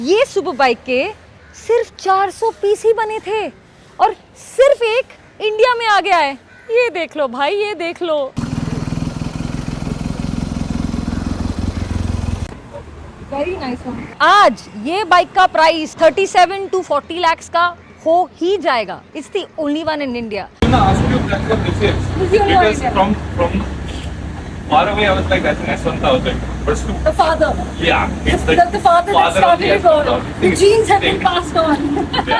ये super bike के सिर्फ 400 पीस ही बने थे और सिर्फ एक इंडिया में आ गया है। ये देख लो भाई, ये देख लो। Very nice one. आज ये बाइक का प्राइस 37 to 40 lakhs का हो ही जाएगा। It's the only one in India. Far away, I was like, that's an S1000. But it's too... The father. Yeah. It's The father that started it all. The genes have been passed on. Yeah.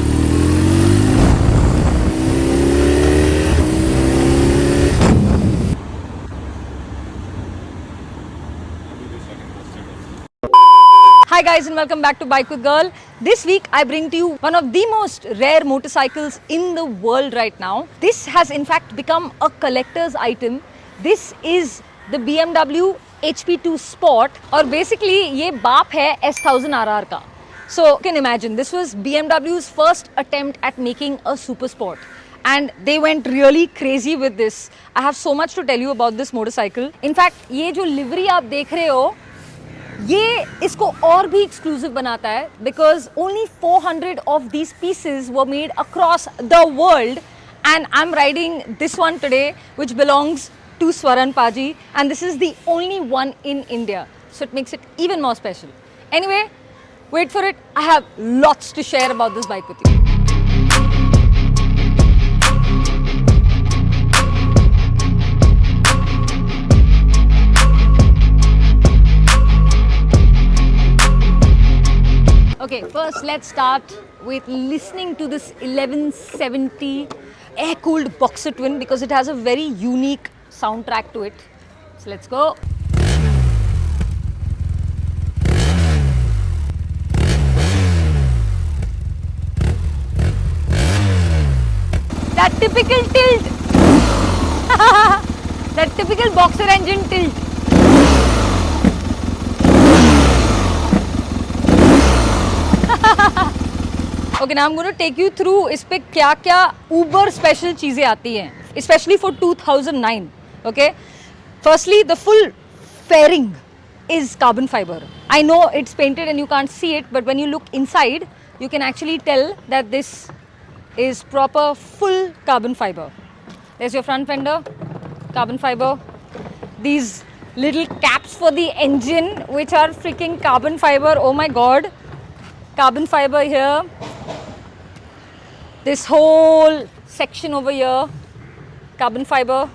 Hi guys and welcome back to Bike with Girl. This week I bring to you one of the most rare motorcycles in the world right now. This has in fact become a collector's item. This is the BMW HP2 Sport और basically ये बाप है S1000 RR का. So you can imagine this was BMW's first attempt at making a super sport. And they went really crazy with this. I have so much to tell you about this motorcycle. In fact ये जो livery आप देख रहे हो ये इसको और भी exclusive बनाता है because only 400 of these pieces were made across the world and I'm riding this one today which belongs to Swaran Paji and this is the only one in India. So it makes it even more special. Anyway, wait for it. I have lots to share about this bike with you. Okay, first let's start with listening to this 1170 air-cooled boxer twin because it has a very unique soundtrack to it. So let's go. That typical tilt. That typical boxer engine tilt. Okay, now I'm going to take you through इस पे क्या क्या uber special चीजें आती हैं, especially for 2009. Okay, firstly the full fairing is carbon fiber. I know it's painted and you can't see it, but when you look inside, you can actually tell that this is proper full carbon fiber. There's your front fender, carbon fiber. These little caps for the engine, which are freaking carbon fiber. Oh my god, carbon fiber here. This whole section over here, carbon fiber,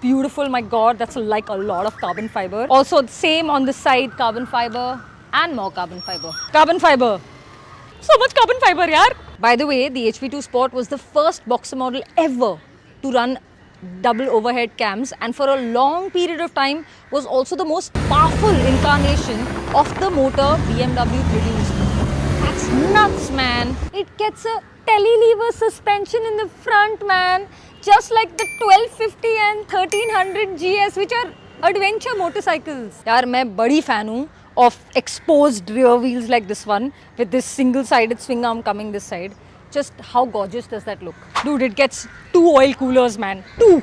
beautiful, my god, that's like a lot of carbon fiber. Also the same on this side, carbon fiber and more carbon fiber. Carbon fiber, so much carbon fiber, yaar. By the way, the HP2 Sport was the first boxer model ever to run double overhead cams and for a long period of time was also the most powerful incarnation of the motor BMW produced. That's nuts, man. It gets a telelever suspension in the front, man, just like the 1250 and 1300 GS, which are adventure motorcycles. यार मैं बड़ी fan हूँ of exposed rear wheels like this one with this single-sided swing arm coming this side. Just how gorgeous does that look? Dude, it gets 2 oil coolers, man. 2!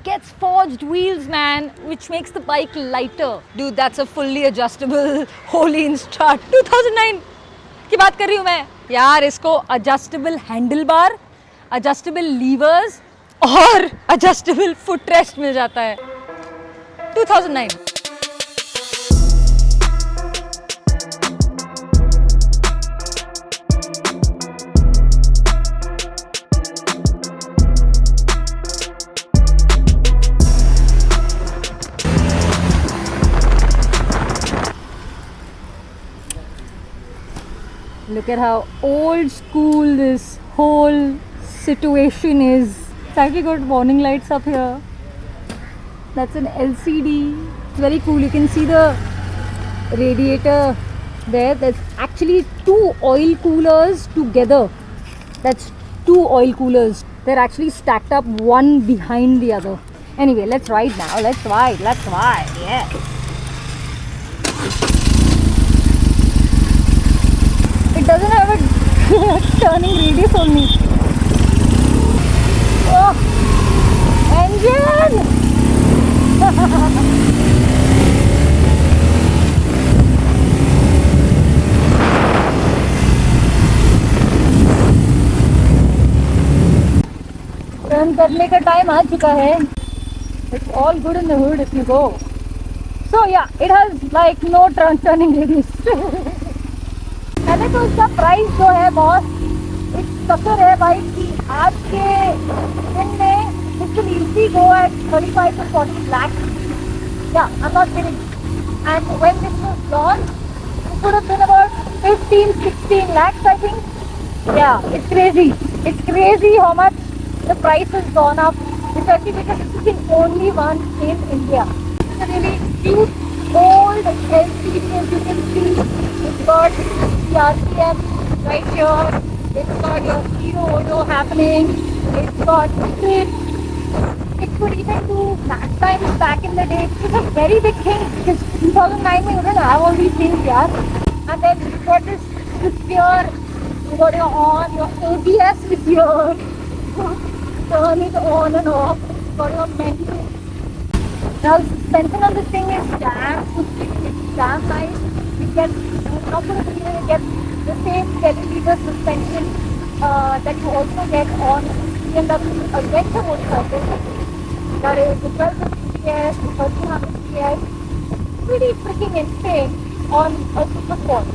Gets forged wheels, man, which makes the bike lighter. Dude, that's a fully adjustable Holi Instart 2009 की बात कर रही हूँ मैं यार. इसको adjustable handlebar, adjustable levers और adjustable footrest मिल जाता है. 2009. Look at how old school this whole situation is. It's actually got warning lights up here. That's an LCD. It's very cool. You can see the radiator there. There's actually 2 oil coolers together. That's 2 oil coolers. They're actually stacked up one behind the other. Anyway, let's ride now. Let's ride. Let's ride. Yeah. It doesn't have a turning radius only. Oh, engine! On करने का time आ चुका है. It's all good in the hood if you go. So yeah, it has like no turning radius. मैंने तो इसका price जो है boss, एक सफर है भाई कि आज के दिन में it will easily go at 35 to 40 lakhs. Yeah, I'm not kidding. And when this was launched, it would have been about 15, 16 lakhs, I think. Yeah, it's crazy. It's crazy how much the price has gone up, especially because this is the only one in India. It's a really cute, old LCD, as you can see. It's got the RPM right here. It's got your hero audio happening. It's got it. It could even do flat times back in the day. It was a very big thing because 2009 we wouldn't have all these things, yeah. And then you got this here, you got your on, your ABS is here. Turn it on and off. You got your menu. Now suspension on this thing is damn nice. It gets, not going to be, it gets the same 7 liter suspension that you also get on BMW Adventure motorcycle. That is the 1250 PS, the 1300 PS. Pretty freaking insane on a super sport.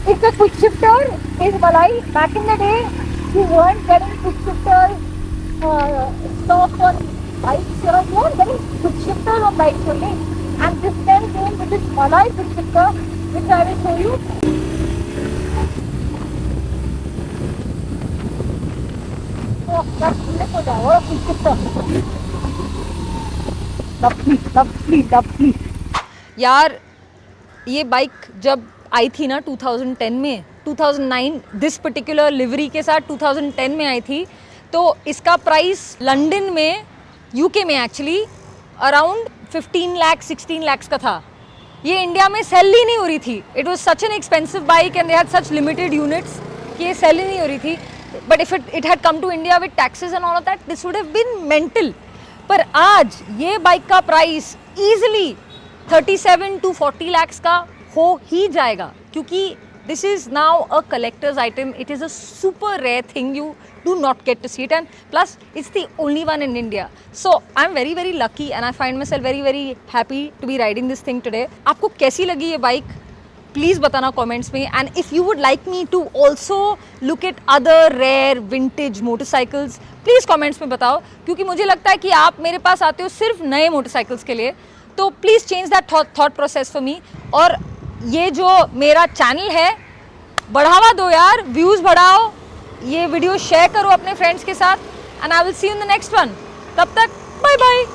If the quick shifter is Malai, back in the day, you weren't getting quick shifters stock on bikes. You weren't getting quick shifters on bikes only. And this then came with this Malai quick shifter, which I will show you. Oh, that's beautiful. What a quick shifter. Lovely. यार ये bike जब आई थी ना 2010 में, 2009 this particular livery के साथ 2010 में आई थी, तो इसका प्राइस लंदन में, यूके में एक्चुअली अराउंड 15 लाख 16 लाख का था. ये इंडिया में सेल ही नहीं हो रही थी. It was such an expensive bike and they had such limited units कि ये सेल ही नहीं हो रही थी. But if it had come to India with taxes and all of that, this would have been mental. पर आज ये बाइक का प्राइस इजीली 37 to 40 lakhs का हो ही जाएगा, क्योंकि this is now a collector's item. It is a super rare thing. You do not get to see it, and plus it's the only one in India. So I'm very very lucky and I find myself very very happy to be riding this thing today. आपको कैसी लगी ये bike please बताना comments में. And if you would like me to also look at other rare vintage motorcycles, please comments में बताओ, क्योंकि मुझे लगता है कि आप मेरे पास आते हो सिर्फ नए मोटरसाइकिल्स के लिए. तो please change that thought process for me. और ये जो मेरा चैनल है, बढ़ावा दो यार, व्यूज़ बढ़ाओ, ये वीडियो शेयर करो अपने फ्रेंड्स के साथ. And I will see you in the next one. तब तक बाय बाय.